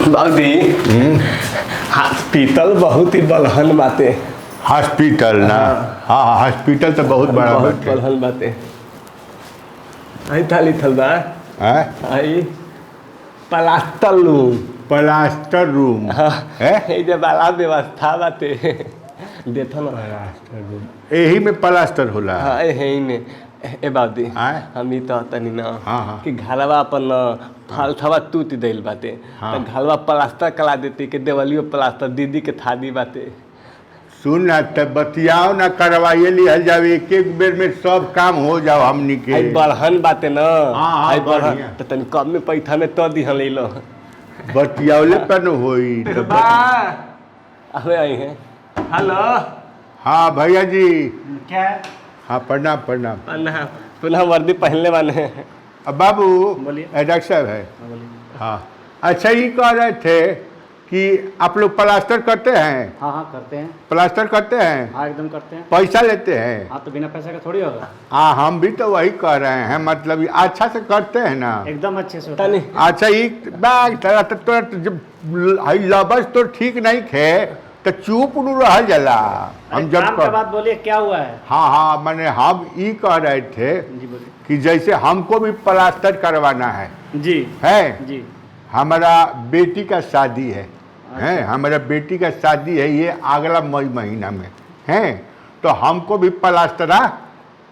बाबूजी हॉस्पिटल बहुत ही बलहन बाते। हॉस्पिटल ना? हाँ हाँ, हॉस्पिटल तो बहुत बड़ा बहुत बाटे। बलहन बाते। आई थाली थलबा आई प्लास्टर रूम। प्लास्टर रूम है? ये जो बड़ा व्यवस्था बाते देखो ना। प्लास्टर रूम यही में प्लास्टर होला? हाँ यही ने ए बाबूजी आय? हम ही तो तनी ना हाँ, हाँ। कि घरवा अपन फालथवा टूट दिल बाते। हाँ। तो घरवा प्लास्टर करा देती कि देवलियो प्लास्टर दीदी के थादी बाते। सुन ना, तब बतियाओ ना, करवाइए लिहल जाओ, एक एक बेर में सब काम हो जाओ हमनी के। आई बलहन बाते ना। हाँ, हाँ, आई बलहन बढ़िया। तो तनी कम में पैसा में तो दिहन ले लो। बतियावले पर न होई तो अबे आई हैं। हेलो। हाँ भैया जी। क्या? हाँ प्रणाम प्रणाम। पुनः पुनः वर्दी पहनले वाले। अब बाबू बोलिए। डॉक्टर साहब है। हाँ अच्छा, ये कह रहे थे कि आप लोग प्लास्टर करते हैं? हाँ हाँ करते हैं। प्लास्टर करते हैं? हाँ एकदम करते हैं। पैसा लेते हैं? हाँ तो बिना पैसे का थोड़ी होगा। हाँ हम भी तो वही कह रहे हैं, मतलब ये अच्छा से करते हैं ना? एकदम अच्छे से होता तनी है। अच्छा ये बैग तो जब लबस तो ठीक नहीं खे तो चुप न रह जाला। हम अरे जब काम का बात बोलिए, क्या हुआ है? हाँ हाँ, मैंने हम ये कह रहे थे जी बोलिए। कि जैसे हमको भी प्लास्टर करवाना है जी जी। हमारा बेटी का शादी है। हैं हमारा बेटी का शादी है ये अगला मई महीना में है, तो हमको भी प्लास्टरा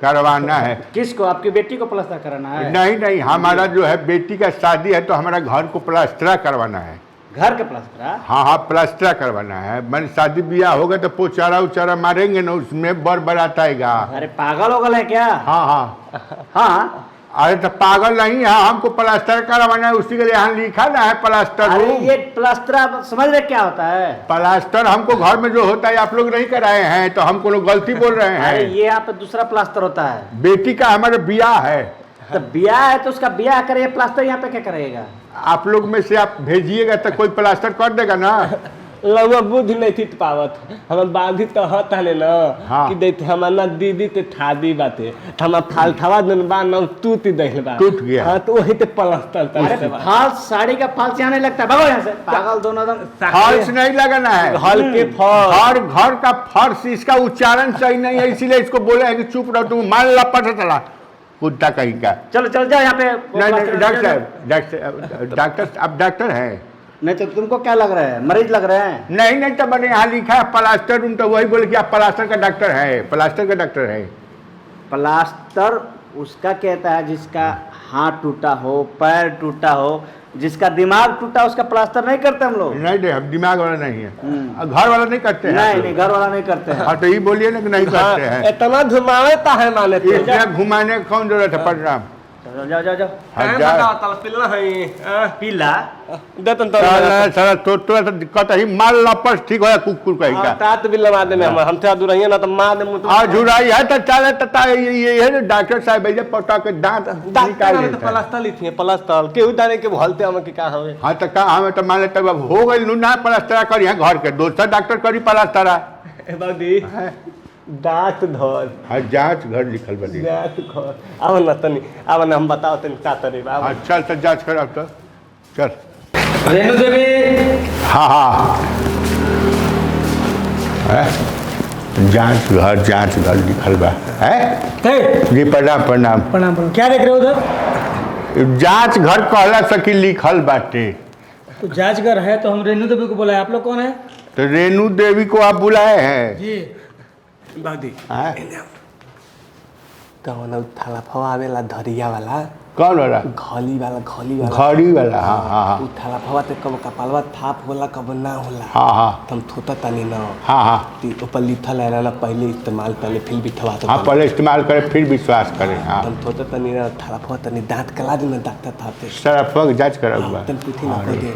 करवाना है। किसको? आपकी बेटी को प्लास्टर कराना है? नहीं नहीं, हमारा जो है बेटी का शादी है तो हमारा घर को प्लास्टरा करवाना है। घर का प्लास्टर? हाँ हाँ प्लास्टरा करवाना है। मैंने शादी ब्याह होगा तो पोचारा उचारा मारेंगे ना, उसमें बारात आएगा। अरे पागल होगल है क्या? हाँ हाँ। हाँ अरे तो पागल नहीं है, हमको प्लास्टर करवाना है, उसी के लिए यहाँ लिखा ना है प्लास्टर अरे रूम। ये प्लास्टर आप समझ रहे क्या होता है? प्लास्टर हमको घर में जो होता है आप लोग नहीं कराए हैं, तो हमको लोग गलती बोल रहे अरे हैं। ये यहाँ पे दूसरा प्लास्टर होता है। बेटी का हमारे ब्याह है। तो ब्याह है तो उसका ब्याह करे, प्लास्टर यहाँ पे क्या करेगा? आप लोग में से आप भेजिएगा तो कोई प्लास्टर कर देगा ना? लगवा बुद्धि नहीं थी पावत। हम बाधी तो हले ना हाँ। कि देते हमारा दीदी ते थादी बाते। हम फालथवा दिन बा ना टूट दिल बा। टूट गया। हाँ तो वही ते प्लास्टर अरे कर। फाल्स साड़ी का फाल्स यहाँ नहीं लगता, भागो यहाँ से पागल दोनों एकदम। फर्श नहीं लगाना है, हल के फल घर का फर्श, इसका उच्चारण सही नहीं है, इसीलिए इसको बोले हैं कि चुप रहो, तुम मान ला पता चला कुत्ता कहीं का। चलो चल जाओ यहाँ पे। नहीं नहीं डॉक्टर साहब, डॉक्टर आप डॉक्टर हैं? नहीं तो तुमको क्या लग रहा है, मरीज लग रहे हैं? नहीं नहीं, तो मैंने यहाँ लिखा है प्लास्टर रूम, तो वही बोले कि आप प्लास्टर का डॉक्टर है, प्लास्टर का डॉक्टर है। प्लास्टर उसका कहता है जिसका हाथ टूटा हो, पैर टूटा हो, जिसका दिमाग टूटा, उसका प्लास्टर नहीं करते हम लोग। नहीं नहीं, हम दिमाग वाला नहीं है, घर वाला नहीं करते हैं। नहीं नहीं, घर वाला नहीं करते हैं। हाँ तो ये बोलिए ना कि नहीं करते हैं। इतना घुमावेता है माने तो। इतना घुमाने की कौन जरूरत है? प्रणाम। चलो जाओ जाओ जाओ। पिलना है पीला देतन तो सारा तो दिक्कत है, माल लपस ठीक हो कुकुर कहीं का। तात भी लगा दे में हम थे दूर रहिए ना तो मार दे मुंह। आ झुराई है तो चले तता ये है ना डॉक्टर साहब भैया पटा के दांत निकाल तो देता है। प्लास्टर लिखिए प्लास्टर केहू जाने के भलते हम की का हवे। हाँ तो कहा हमें तो मान लेते अब हो गई ना प्लास्टरा करी है घर के, दूसरा डॉक्टर करी प्लास्टरा। बाबूजी दांत धर। हाँ जांच घर लिखल बनी। दांत धर अब न तनी अब न हम बताओ तनी का तरी बाबू। हाँ चल तो जांच कर अब तो चल। रेणु देवी। हाँ हाँ जांच घर लिखल बा है जी। प्रणाम प्रणाम प्रणाम प्रणाम। क्या देख रहे हो उधर? जांच घर कहला सकी लिखल बाटे। तो जांच घर है तो हम रेणु देवी को बुलाए, आप लोग कौन है? तो रेणु देवी को आप बुलाए हैं? जी। बाबूजी हाँ? तो न थाला फवावेला धरिया वाला कौन वाला? घली वाला घड़ी वाला। हाँ हाँ हाँ उ थाला फवा ते कब कपालवा थाप होला कब ना होला। हाँ हाँ तुम थोता तनी ना हाँ हाँ ती ऊपर लिखल है ना पहले इस्तेमाल पहले फिर भी थवा तो हाँ पहले इस्तेमाल करें फिर विश्वास करें। हाँ तुम थोता तनी ना थाला फवा तनी दांत कला दिन डॉक्टर थाते सारा पग जांच करा हुआ। तुम पूछी ना को दे।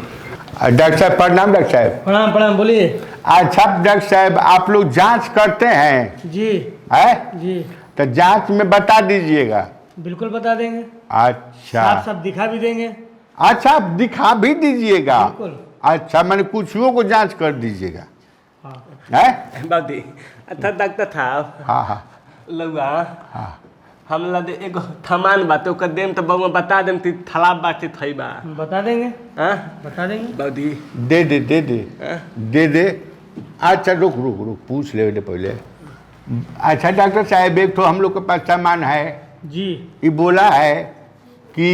डॉक्टर साहब प्रणाम। डॉक्टर साहब प्रणाम प्रणाम, बोलिए। अच्छा डॉक्टर साहब आप लोग जांच करते हैं जी है? जी तो जांच में बता दीजिएगा। बिल्कुल बता देंगे, अच्छा साफ साफ दिखा भी देंगे। अच्छा आप दिखा भी दीजिएगा। बिल्कुल। अच्छा मैंने कुछुओं को जांच कर दीजिएगा हाँ। है? बाबूजी अच्छा डॉक्टर था हाँ हाँ लुआ हाँ हमला दे एगो थमान बात ओकर देम तो बउआ बता देम ती थलाब बाटे थई बा बता देंगे हां बता देंगे बौदी दे दे दे दे हाँ? दे दे। अच्छा रुक रुक रुक पूछ ले पहले। अच्छा डॉक्टर साहब एक तो हम लोग के पास सामान है, जी ये बोला है कि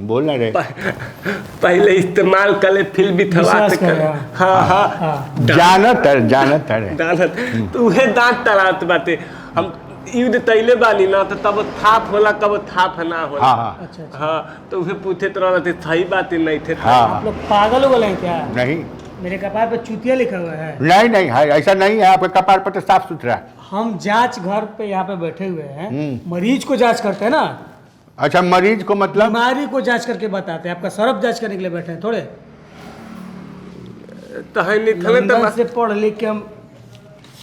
बोला रे पहले इस्तेमाल करे फिर भी थवा विश्वास कर करे, हां हां हाँ जानत है दानत तो उहे दांत तरात बाटे हम युद्ध तैले बानी ना तो तब थाप होला कब थाप ना होला हाँ हाँ अच्छा अच्छा हाँ तो उहे पूछे तो रहते सही बात ही नहीं थे हाँ आप लोग पागल हो गए हैं क्या? नहीं मेरे कपार पे चूतिया लिखा हुआ है। नहीं नहीं है ऐसा नहीं है, आपका कपार पर तो साफ सुथरा। हम जांच घर पे यहाँ पे बैठे हुए हैं, मरीज को जांच करते हैं ना, अच्छा मरीज को मतलब बीमारी को जांच करके बताते हैं। आपका सरफ जांच करने के लिए बैठे हैं थोड़े। तो है नहीं थले तो लंदन से पढ़ लिख के हम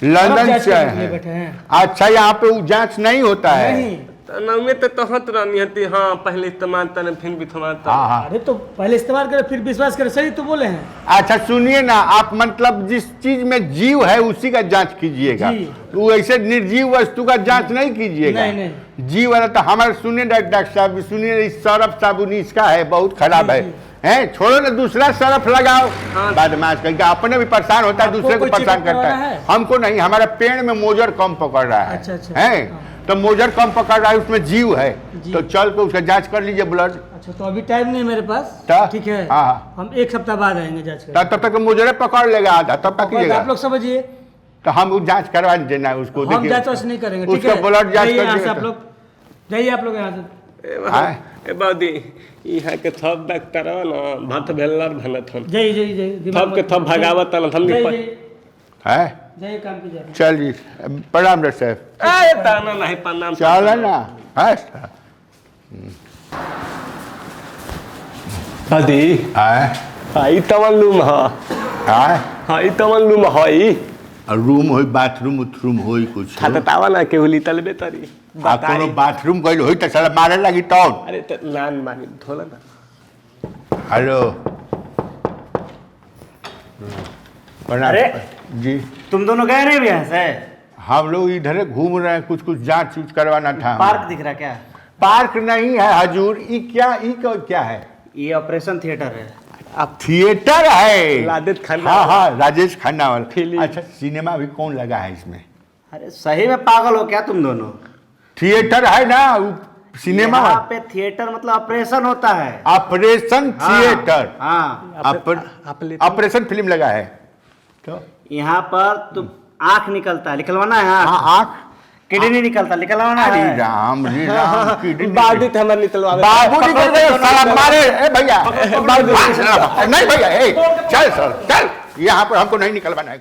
लंदन जांच से करने आए के लिए हैं। बैठे हैं। अच्छा यहाँ पे वो जांच नहीं होता है? नहीं, नौमे तो तहत रहनी हती हाँ पहले इस्तेमाल तने फिर भी थमा हाँ हाँ। अरे तो पहले इस्तेमाल करें फिर विश्वास करें, सही तो बोले हैं। अच्छा सुनिए ना, आप मतलब जिस चीज में जीव है उसी का जांच कीजिएगा, जी। वो ऐसे निर्जीव वस्तु का जांच नहीं कीजिएगा। नहीं, नहीं। जीव वाला तो हमारे सुनिए डॉक्टर साहब, सुनिए इस सरफ साबुन इसका है बहुत खराब जी, है जी। हैं, छोड़ो ना दूसरा सरफ लगाओ। बदमाश कहीं अपने भी परेशान होता है, आपको दूसरे को कोई परेशान चेकअप करता करवाना है। है? हमको नहीं, हमारा पेड़ में मोजर कम पकड़ रहा है। अच्छा, अच्छा। हैं हाँ। तो मोजर कम पकड़ रहा है, उसमें जीव है, जी। तो चल के उसका जांच कर लीजिए ब्लड। अच्छा तो अभी टाइम नहीं है मेरे पास, तो? ठीक है हाँ, हाँ। हम एक सप्ताह बाद आएंगे जांच करने। तब तक मोजरे पकड़ लेगा आधा, तब तक कीजिएगा। आप लोग समझिए, तो हम वो जांच करवा देना उसको, हम जांच वाच नहीं करेंगे, ठीक उसका है? ब्लड जांच जाइए कर यहाँ से दीजिएगा। आप लोग, जाइए आप लोग यहाँ से। हाँ? ए बादी यहाँ के थप डॉक्टर ना भात भेलर भनत हन जाइए जाइए जाइए, दिमाग थप के मत- थप भगावत न हम जाइए, नहीं जाइए, है जाइए काम कीजिए। चलिए, प्रणाम डॉक्टर साहब। ए ताना नहीं प्रणाम चल ना है बादी आई तवन लूम हाई तवन लूम हई रूम हो, बाथरूम उथरूम हो कुछ खाता तावा ना के हुली तलबे तरी आ कोनो बाथरूम गइल होई त साला मारे लगी तो। अरे तो लान मारी धोला ना हेलो प्रणाम। अरे! जी तुम दोनों गए नहीं यहाँ से? हम लोग इधर घूम रहे हैं, कुछ जांच उच करवाना था। पार्क दिख रहा क्या? पार्क नहीं है हजूर, ये क्या है? ये ऑपरेशन थिएटर है। अब थिएटर है। लादेत खन्ना हाँ हाँ राजेश खन्ना वाला फिल्म। अच्छा सिनेमा भी कौन लगा है इसमें? अरे सही में पागल हो क्या तुम दोनों? थिएटर है ना वो सिनेमा, यहाँ पे थिएटर मतलब ऑपरेशन होता है। Operation theatre. हाँ, ऑपरेशन फिल्म लगा है तो यहाँ पर तुम आँख निकलता है, निकलवाना है आँख। हाँ आँख किडनी निकलता, निकलवाना अरे है। राम रे राम किडनी बादी थे हमारे निकलवावे बाबू निकल गए साला मारे। ए भैया नहीं भैया, ए चल सर चल, यहाँ पर हमको नहीं निकलवाना है।